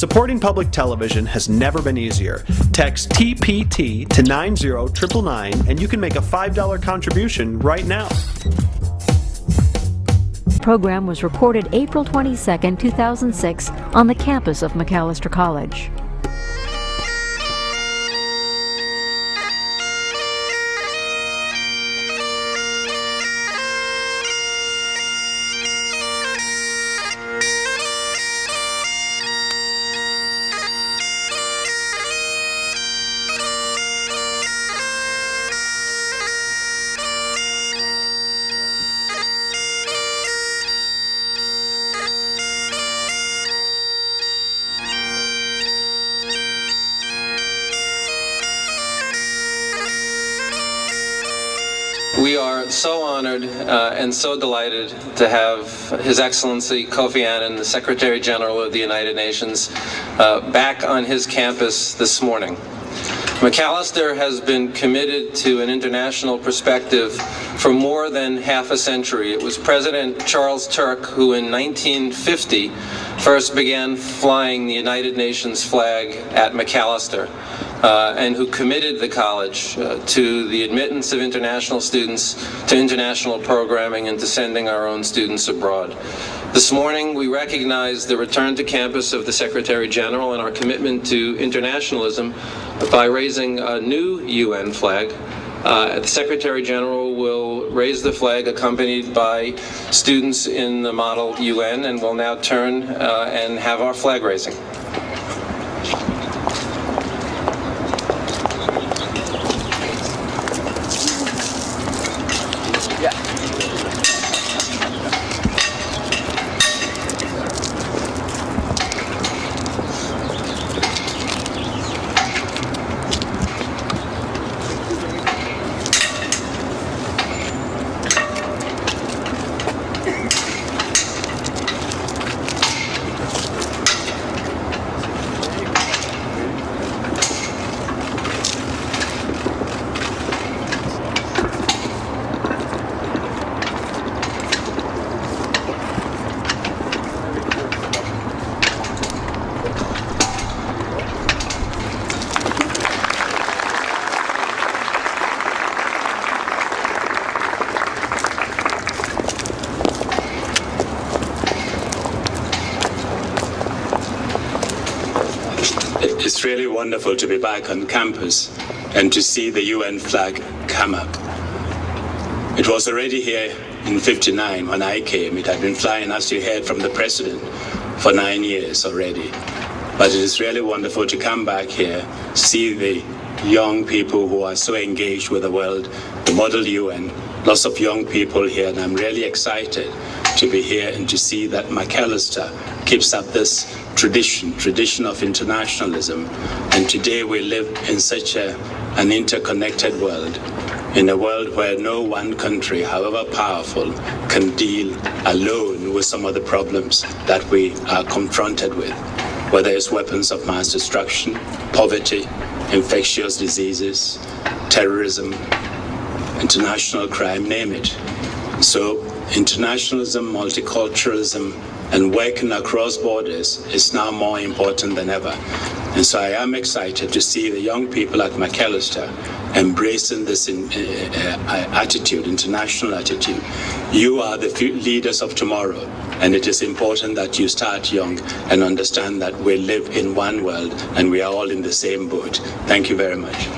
Supporting public television has never been easier. Text TPT to 90999 and you can make a $5 contribution right now. The program was recorded April 22, 2006 on the campus of Macalester College. We are so honored and so delighted to have His Excellency Kofi Annan, the Secretary General of the United Nations, back on his campus this morning. Macalester has been committed to an international perspective for more than half a century. It was President Charles Turk who in 1950 first began flying the United Nations flag at Macalester. And who committed the college to the admittance of international students, to international programming, and to sending our own students abroad. This morning, we recognize the return to campus of the Secretary General and our commitment to internationalism by raising a new UN flag. The Secretary General will raise the flag accompanied by students in the Model UN, and will now turn and have our flag raising. It's really wonderful to be back on campus and to see the UN flag come up. It was already here in '59 when I came. It had been flying, as you heard from the President, for 9 years already. But it is really wonderful to come back here, see the young people who are so engaged with the world, the Model UN, lots of young people here, and I'm really excited to be here and to see that Macalester keeps up this tradition of internationalism. And today we live in such an interconnected world, in a world where no one country, however powerful, can deal alone with some of the problems that we are confronted with, whether it's weapons of mass destruction, poverty, infectious diseases, terrorism, international crime, name it. So internationalism, multiculturalism, and working across borders is now more important than ever. And so I am excited to see the young people at Macalester embracing this attitude, international attitude. You are the leaders of tomorrow, and it is important that you start young and understand that we live in one world and we are all in the same boat. Thank you very much.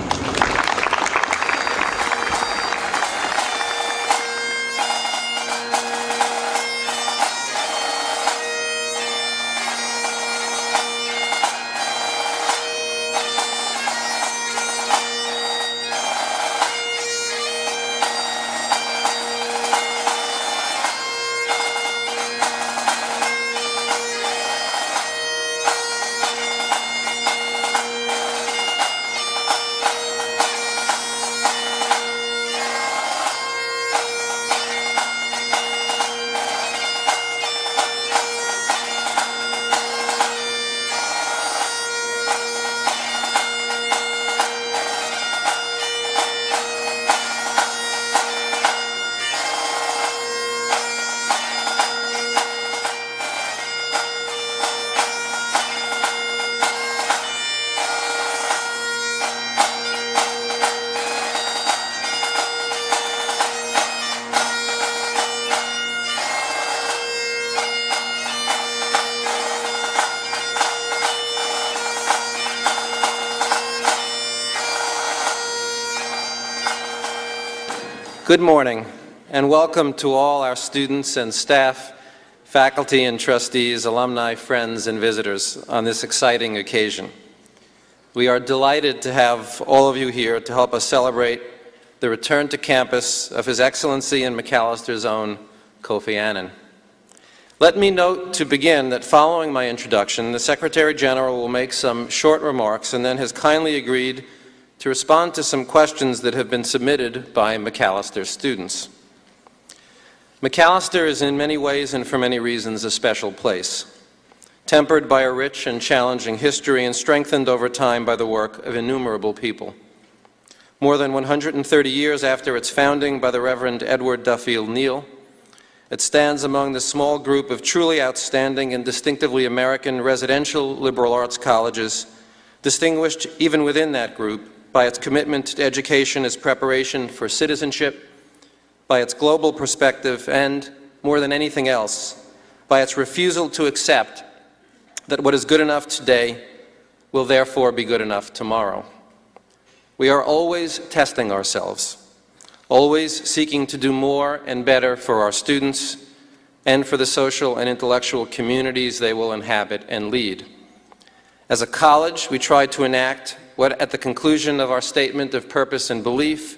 Good morning, and welcome to all our students and staff, faculty and trustees, alumni, friends, and visitors on this exciting occasion. We are delighted to have all of you here to help us celebrate the return to campus of His Excellency and Macalester's own Kofi Annan. Let me note to begin that following my introduction, the Secretary General will make some short remarks and then has kindly agreed to respond to some questions that have been submitted by Macalester students. Macalester is in many ways and for many reasons a special place, tempered by a rich and challenging history and strengthened over time by the work of innumerable people. More than 130 years after its founding by the Reverend Edward Duffield Neal, it stands among the small group of truly outstanding and distinctively American residential liberal arts colleges, distinguished even within that group by its commitment to education as preparation for citizenship, by its global perspective, and, more than anything else, by its refusal to accept that what is good enough today will therefore be good enough tomorrow. We are always testing ourselves, always seeking to do more and better for our students and for the social and intellectual communities they will inhabit and lead. As a college, we try to enact what, at the conclusion of our statement of purpose and belief,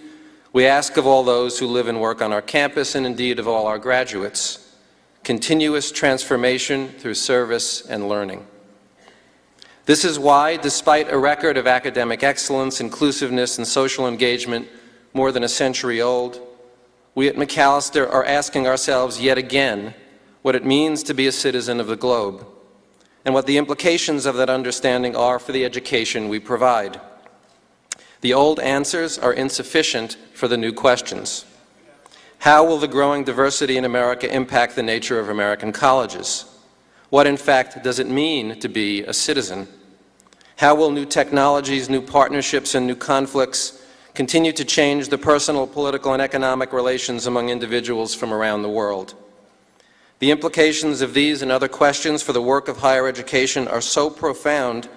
we ask of all those who live and work on our campus, and indeed of all our graduates: continuous transformation through service and learning. This is why, despite a record of academic excellence, inclusiveness, and social engagement more than a century old, we at Macalester are asking ourselves yet again what it means to be a citizen of the globe, and what the implications of that understanding are for the education we provide. The old answers are insufficient for the new questions. How will the growing diversity in America impact the nature of American colleges? What, in fact, does it mean to be a citizen? How will new technologies, new partnerships, and new conflicts continue to change the personal, political, and economic relations among individuals from around the world? The implications of these and other questions for the work of higher education are so profound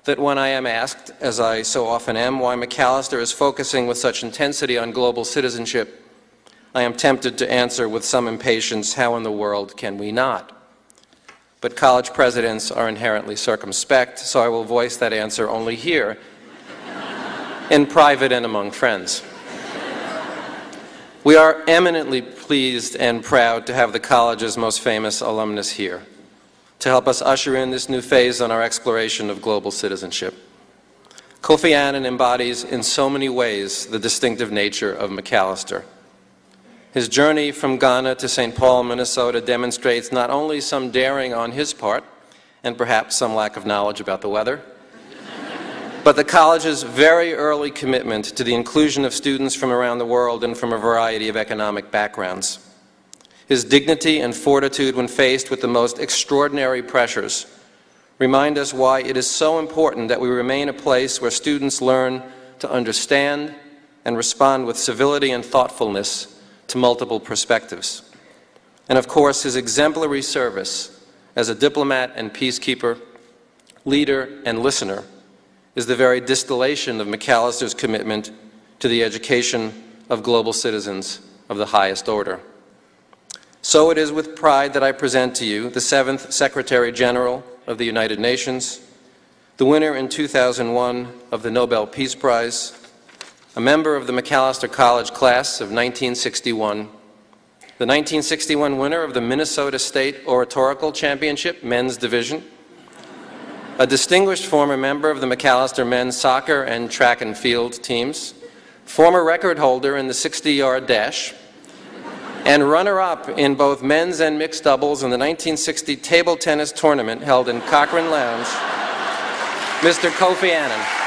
that when I am asked, as I so often am, why Macalester is focusing with such intensity on global citizenship, I am tempted to answer with some impatience, how in the world can we not? But college presidents are inherently circumspect, so I will voice that answer only here, in private and among friends. We are eminently pleased and proud to have the college's most famous alumnus here to help us usher in this new phase on our exploration of global citizenship. Kofi Annan embodies in so many ways the distinctive nature of Macalester. His journey from Ghana to St. Paul, Minnesota demonstrates not only some daring on his part, and perhaps some lack of knowledge about the weather, but the college's very early commitment to the inclusion of students from around the world and from a variety of economic backgrounds. His dignity and fortitude when faced with the most extraordinary pressures remind us why it is so important that we remain a place where students learn to understand and respond with civility and thoughtfulness to multiple perspectives. And of course, his exemplary service as a diplomat and peacekeeper, leader and listener is the very distillation of Macalester's commitment to the education of global citizens of the highest order. So it is with pride that I present to you the 7th Secretary General of the United Nations, the winner in 2001 of the Nobel Peace Prize, a member of the Macalester College class of 1961, the 1961 winner of the Minnesota State Oratorical Championship Men's Division, a distinguished former member of the Macalester men's soccer and track and field teams, former record holder in the 60-yard dash, and runner-up in both men's and mixed doubles in the 1960 table tennis tournament held in Cochrane Lounge, Mr. Kofi Annan.